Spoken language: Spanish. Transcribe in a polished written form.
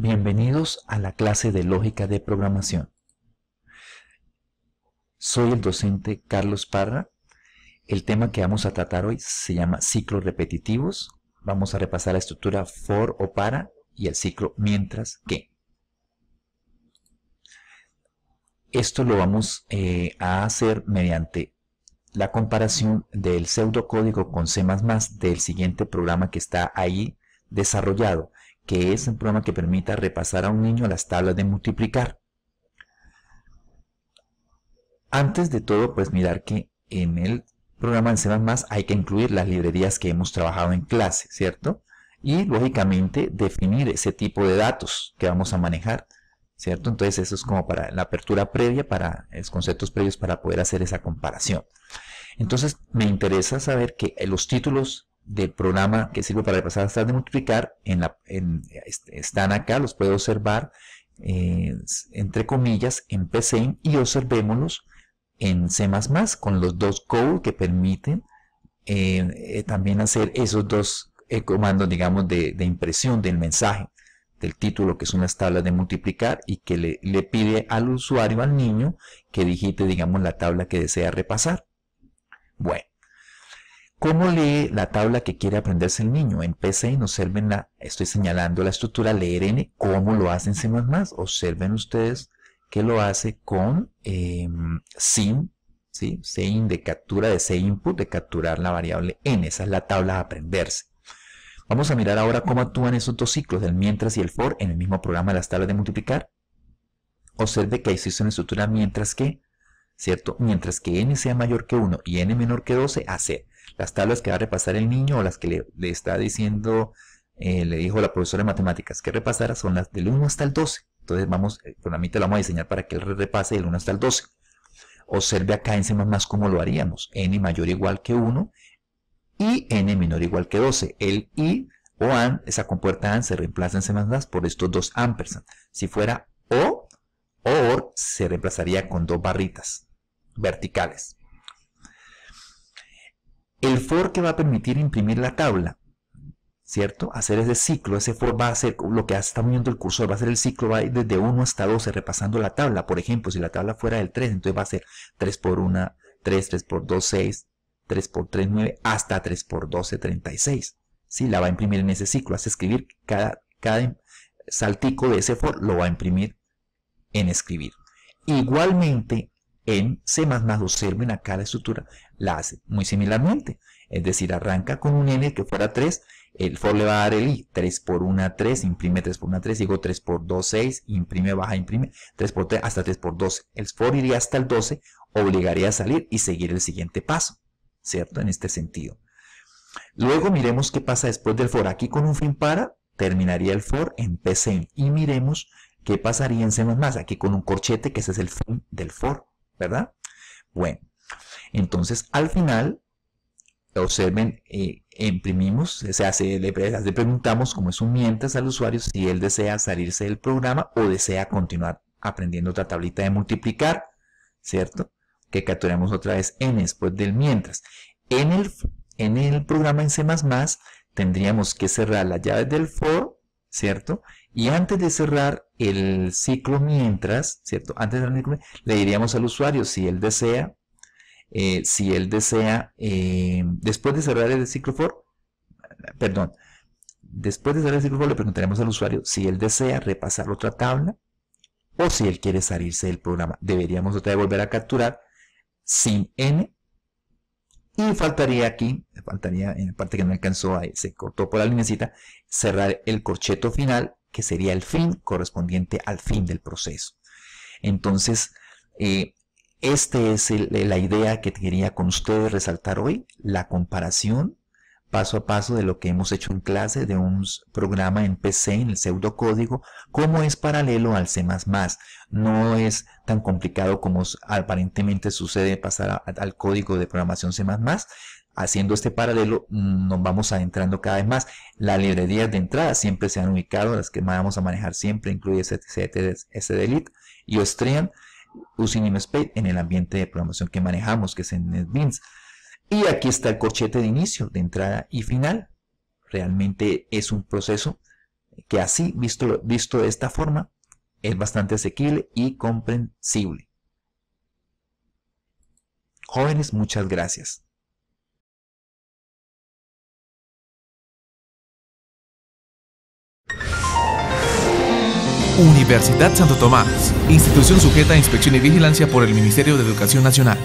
Bienvenidos a la clase de lógica de programación. Soy el docente Carlos Parra. El tema que vamos a tratar hoy se llama ciclos repetitivos. Vamos a repasar la estructura for o para y el ciclo mientras que. Esto lo vamos a hacer mediante la comparación del pseudocódigo con C++ del siguiente programa que está ahí desarrollado, que es un programa que permita repasar a un niño las tablas de multiplicar. Antes de todo, pues mirar que en el programa en C++ hay que incluir las librerías que hemos trabajado en clase, ¿cierto? Y lógicamente definir ese tipo de datos que vamos a manejar, ¿cierto? Entonces eso es como para la apertura previa, para los conceptos previos para poder hacer esa comparación. Entonces me interesa saber que los títulos del programa que sirve para repasar las tablas de multiplicar están acá, los puedo observar entre comillas en PCIN y observémoslos en C++ con los dos code que permiten también hacer esos dos comandos, digamos, de impresión del mensaje del título, que son las tablas de multiplicar, y que le pide al usuario, al niño, que digite, digamos, la tabla que desea repasar. Bueno, ¿cómo lee la tabla que quiere aprenderse el niño? En PCIN, observen estoy señalando la estructura leer n, ¿cómo lo hace en C++? Observen ustedes que lo hace con sin, ¿sí? Sin de captura de C input, de capturar la variable n. Esa es la tabla a aprenderse. Vamos a mirar ahora cómo actúan esos dos ciclos, el mientras y el for, en el mismo programa de las tablas de multiplicar. Observe que existe una estructura mientras que, ¿cierto? Mientras que n sea mayor que 1 y n menor que 12, hacer las tablas que va a repasar el niño, o las que le está diciendo, le dijo la profesora de matemáticas que repasara, son las del 1 hasta el 12. Entonces el programita lo vamos a diseñar para que él repase del 1 hasta el 12. Observe acá en C++ cómo lo haríamos. N mayor o igual que 1 y n menor o igual que 12. El y o and, esa compuerta and se reemplaza en C++ por estos dos ampersand. Si fuera o or, se reemplazaría con dos barritas verticales. El for que va a permitir imprimir la tabla, ¿cierto? Hacer ese ciclo, ese for va a hacer lo que está moviendo el cursor, va a ser el ciclo, va a ir desde 1 hasta 12 repasando la tabla. Por ejemplo, si la tabla fuera del 3, entonces va a ser 3 por 1, 3, 3 por 2, 6, 3 por 3, 9, hasta 3 por 12, 36. ¿Sí? La va a imprimir en ese ciclo, hace escribir cada saltico de ese for, lo va a imprimir en escribir. Igualmente, en C++, observen acá la estructura, la hace muy similarmente. Es decir, arranca con un n que fuera 3, el for le va a dar el i, 3 por 1, 3, imprime 3 por 1, 3, digo 3 por 2, 6, imprime, baja, imprime, 3 por 3, hasta 3 por 12. El for iría hasta el 12, obligaría a salir y seguir el siguiente paso, ¿cierto? En este sentido. Luego miremos qué pasa después del for. Aquí con un fin para, terminaría el for en PCIN. Y miremos qué pasaría en C++, aquí con un corchete, que ese es el fin del for, ¿verdad? Bueno, entonces al final, observen, imprimimos, le preguntamos, como es un mientras al usuario, si él desea salirse del programa o desea continuar aprendiendo otra tablita de multiplicar, ¿cierto? Que capturamos otra vez n después del mientras. En el programa en C++ tendríamos que cerrar las llaves del for, ¿cierto? Y antes de cerrar el ciclo mientras, ¿cierto? Antes de cerrar el ciclo, le diríamos al usuario si él desea, después de cerrar el ciclo for, perdón, después de cerrar el ciclo for le preguntaremos al usuario si él desea repasar otra tabla o si él quiere salirse del programa. Deberíamos otra vez volver a capturar sin n. Y faltaría en la parte que no alcanzó, ahí se cortó por la linecita, cerrar el corcheto final, que sería el fin correspondiente al fin del proceso. Entonces, esta es la idea que quería con ustedes resaltar hoy, la comparación paso a paso de lo que hemos hecho en clase, de un programa en PC, en el pseudocódigo, cómo es paralelo al C++. No es tan complicado como aparentemente sucede pasar al código de programación C++. Haciendo este paralelo nos vamos adentrando cada vez más. Las librerías de entrada siempre se han ubicado, las que vamos a manejar siempre incluye SDLit y Ostream, using namespace en el ambiente de programación que manejamos, que es en NetBeans. Y aquí está el corchete de inicio, de entrada y final. Realmente es un proceso que así, visto de esta forma, es bastante asequible y comprensible. Jóvenes, muchas gracias. Universidad Santo Tomás, institución sujeta a inspección y vigilancia por el Ministerio de Educación Nacional.